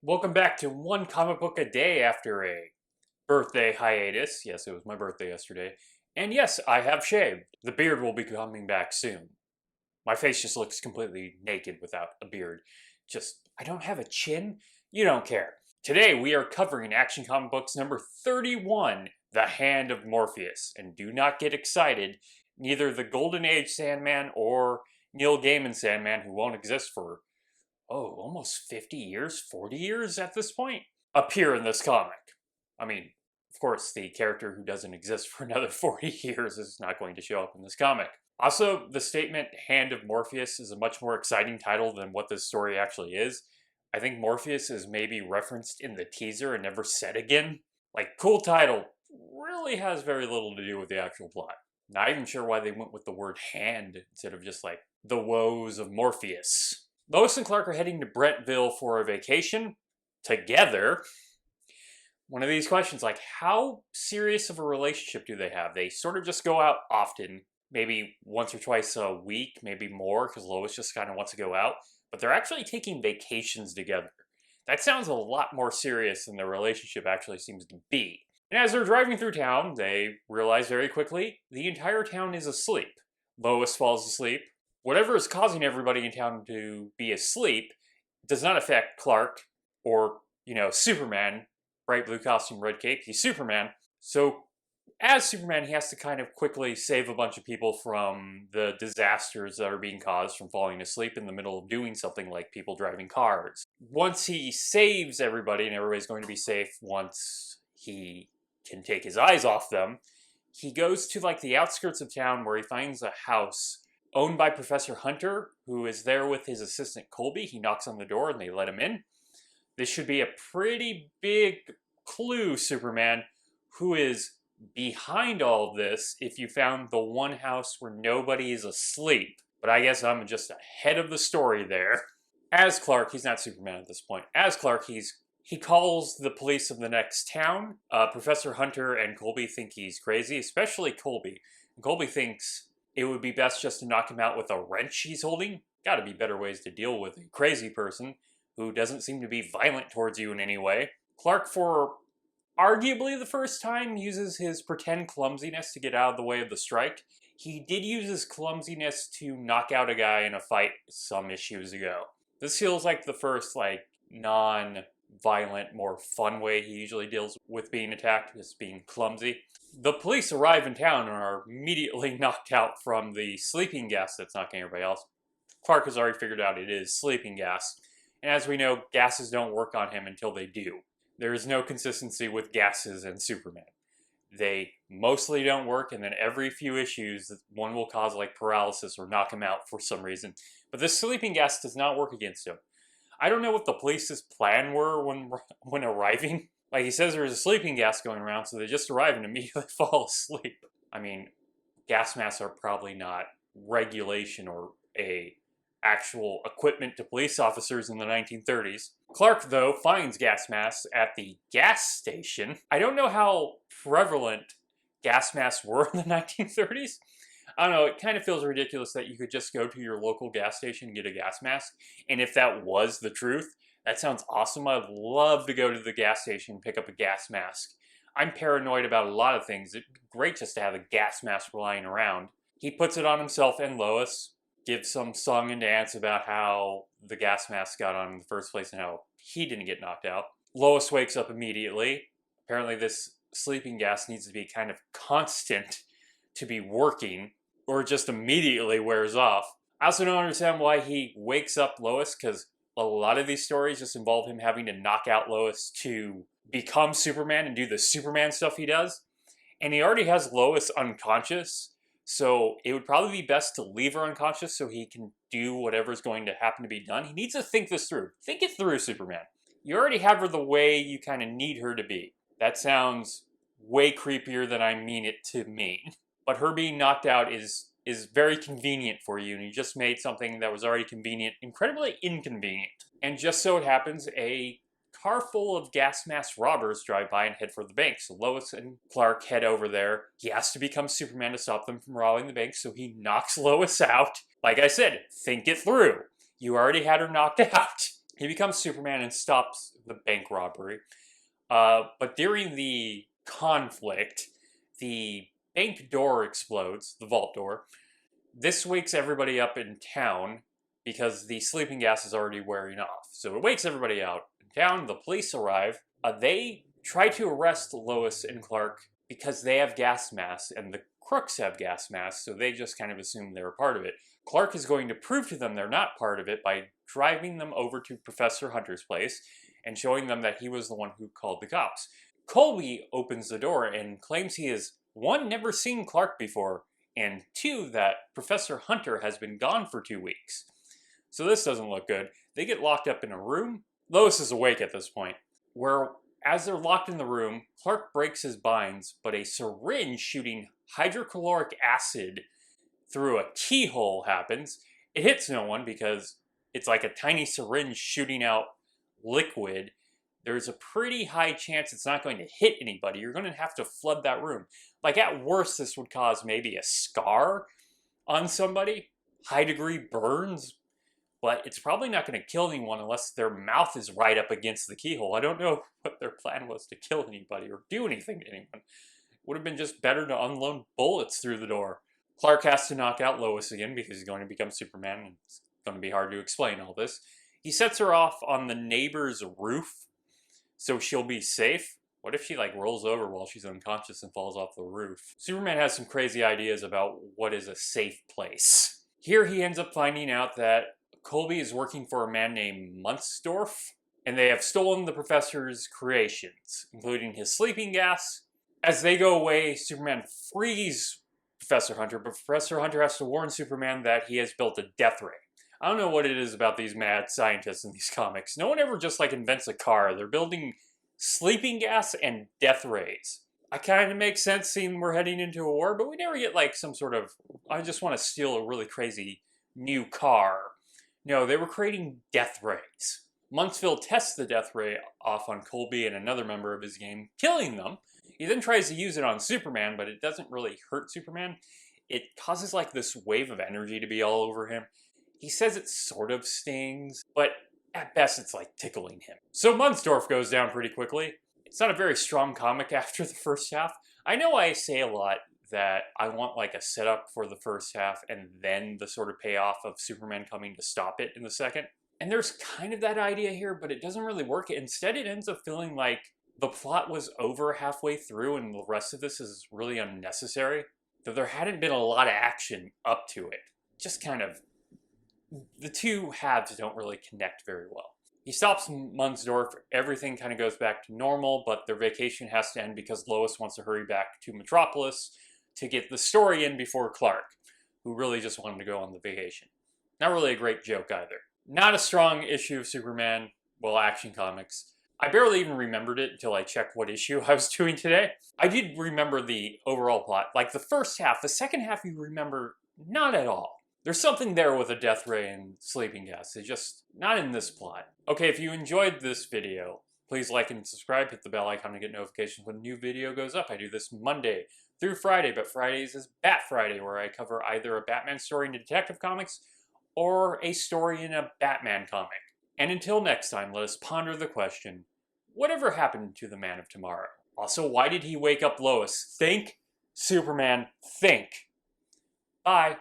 Welcome back to one comic book a day after a birthday hiatus. Yes, it was my birthday yesterday. And yes, I have shaved. The beard will be coming back soon. My face just looks completely naked without a beard. I don't have a chin? You don't care. Today we are covering Action Comic Books number 31, The Hand of Morpheus. And do not get excited, neither the Golden Age Sandman or Neil Gaiman Sandman, who won't exist for almost 50 years, 40 years at this point, appear in this comic. I mean, of course, the character who doesn't exist for another 40 years is not going to show up in this comic. Also, the statement Hand of Morpheus is a much more exciting title than what this story actually is. I think Morpheus is maybe referenced in the teaser and never said again. Like, cool title, really has very little to do with the actual plot. Not even sure why they went with the word hand instead of just like, the woes of Morpheus. Lois and Clark are heading to Brentville for a vacation together. One of these questions, like, how serious of a relationship do they have? They sort of just go out often, maybe once or twice a week, maybe more, because Lois just kind of wants to go out. But they're actually taking vacations together. That sounds a lot more serious than their relationship actually seems to be. And as they're driving through town, they realize very quickly the entire town is asleep. Lois falls asleep. Whatever is causing everybody in town to be asleep does not affect Clark or, Superman. Bright blue costume, red cape. He's Superman. So, as Superman, he has to kind of quickly save a bunch of people from the disasters that are being caused from falling asleep in the middle of doing something like people driving cars. Once he saves everybody and everybody's going to be safe once he can take his eyes off them, he goes to like the outskirts of town where he finds a house owned by Professor Hunter, who is there with his assistant Colby. He knocks on the door and they let him in. This should be a pretty big clue, Superman, who is behind all of this if you found the one house where nobody is asleep. But I guess I'm just ahead of the story there. As Clark, he's not Superman at this point. As Clark, he calls the police of the next town. Professor Hunter and Colby think he's crazy, especially Colby. Colby thinks it would be best just to knock him out with a wrench he's holding. Gotta be better ways to deal with a crazy person who doesn't seem to be violent towards you in any way. Clark, for arguably the first time, uses his pretend clumsiness to get out of the way of the strike. He did use his clumsiness to knock out a guy in a fight some issues ago. This feels like the first, non-violent, more fun way he usually deals with being attacked, just being clumsy. The police arrive in town and are immediately knocked out from the sleeping gas that's knocking everybody else. Clark has already figured out it is sleeping gas. And as we know, gases don't work on him until they do. There is no consistency with gases and Superman. They mostly don't work, and then every few issues, one will cause like paralysis or knock him out for some reason. But this sleeping gas does not work against him. I don't know what the police's plan were when arriving. Like, he says there's a sleeping gas going around, so they just arrive and immediately fall asleep. I mean, gas masks are probably not regulation or a actual equipment to police officers in the 1930s. Clark, though, finds gas masks at the gas station. I don't know how prevalent gas masks were in the 1930s. I don't know, it kind of feels ridiculous that you could just go to your local gas station and get a gas mask. And if that was the truth, that sounds awesome. I'd love to go to the gas station and pick up a gas mask. I'm paranoid about a lot of things. It'd be great just to have a gas mask lying around. He puts it on himself and Lois, gives some song and dance about how the gas mask got on in the first place and how he didn't get knocked out. Lois wakes up immediately. Apparently this sleeping gas needs to be kind of constant to be working, or it just immediately wears off. I also don't understand why he wakes up Lois, because a lot of these stories just involve him having to knock out Lois to become Superman and do the Superman stuff he does. And he already has Lois unconscious, so it would probably be best to leave her unconscious so he can do whatever's going to happen to be done. He needs to think this through. Think it through, Superman. You already have her the way you kind of need her to be. That sounds way creepier than I mean it to mean. But her being knocked out is very convenient for you, and you just made something that was already convenient incredibly inconvenient. And just so it happens, a car full of gas mask robbers drive by and head for the bank. So Lois and Clark head over there. He has to become Superman to stop them from robbing the bank, so he knocks Lois out. Like I said, think it through. You already had her knocked out. He becomes Superman and stops the bank robbery. But during the conflict, the bank door explodes, the vault door. This wakes everybody up in town because the sleeping gas is already wearing off. So it wakes everybody out in town. The police arrive. They try to arrest Lois and Clark because they have gas masks and the crooks have gas masks, so they just kind of assume they're a part of it. Clark is going to prove to them they're not part of it by driving them over to Professor Hunter's place and showing them that he was the one who called the cops. Colby opens the door and claims he has, one, never seen Clark before, and two, that Professor Hunter has been gone for 2 weeks. So this doesn't look good. They get locked up in a room. Lois is awake at this point, where as they're locked in the room, Clark breaks his binds, but a syringe shooting hydrochloric acid through a keyhole happens. It hits no one because it's like a tiny syringe shooting out liquid. There's a pretty high chance it's not going to hit anybody. You're going to have to flood that room. Like, at worst, this would cause maybe a scar on somebody, high-degree burns, but it's probably not going to kill anyone unless their mouth is right up against the keyhole. I don't know what their plan was to kill anybody or do anything to anyone. Would have been just better to unload bullets through the door. Clark has to knock out Lois again because he's going to become Superman, and it's going to be hard to explain all this. He sets her off on the neighbor's roof so she'll be safe. What if she rolls over while she's unconscious and falls off the roof? Superman has some crazy ideas about what is a safe place. Here he ends up finding out that Colby is working for a man named Muntsdorf, and they have stolen the professor's creations, including his sleeping gas. As they go away, Superman frees Professor Hunter, but Professor Hunter has to warn Superman that he has built a death ray. I don't know what it is about these mad scientists in these comics. No one ever just invents a car. They're building sleeping gas and death rays. I kind of makes sense seeing we're heading into a war, but we never get some sort of, I just want to steal a really crazy new car. No, they were creating death rays. Muntsville tests the death ray off on Colby and another member of his gang, killing them. He then tries to use it on Superman, but it doesn't really hurt Superman. It causes this wave of energy to be all over him. He says it sort of stings, but at best it's tickling him. So Muntsdorf goes down pretty quickly. It's not a very strong comic after the first half. I know I say a lot that I want a setup for the first half and then the sort of payoff of Superman coming to stop it in the second. And there's kind of that idea here, but it doesn't really work. Instead, it ends up feeling like the plot was over halfway through and the rest of this is really unnecessary. Though there hadn't been a lot of action up to it. Just kind of, the two halves don't really connect very well. He stops Muntsdorf, everything kind of goes back to normal, but their vacation has to end because Lois wants to hurry back to Metropolis to get the story in before Clark, who really just wanted to go on the vacation. Not really a great joke either. Not a strong issue of Superman, well, Action Comics. I barely even remembered it until I checked what issue I was doing today. I did remember the overall plot, the first half. The second half you remember not at all. There's something there with a death ray and sleeping gas. It's just not in this plot. Okay, if you enjoyed this video, please like and subscribe. Hit the bell icon to get notifications when a new video goes up. I do this Monday through Friday, but Fridays is Bat Friday, where I cover either a Batman story in Detective Comics or a story in a Batman comic. And until next time, let us ponder the question, whatever happened to the Man of Tomorrow? Also, why did he wake up Lois? Think, Superman, think. Bye.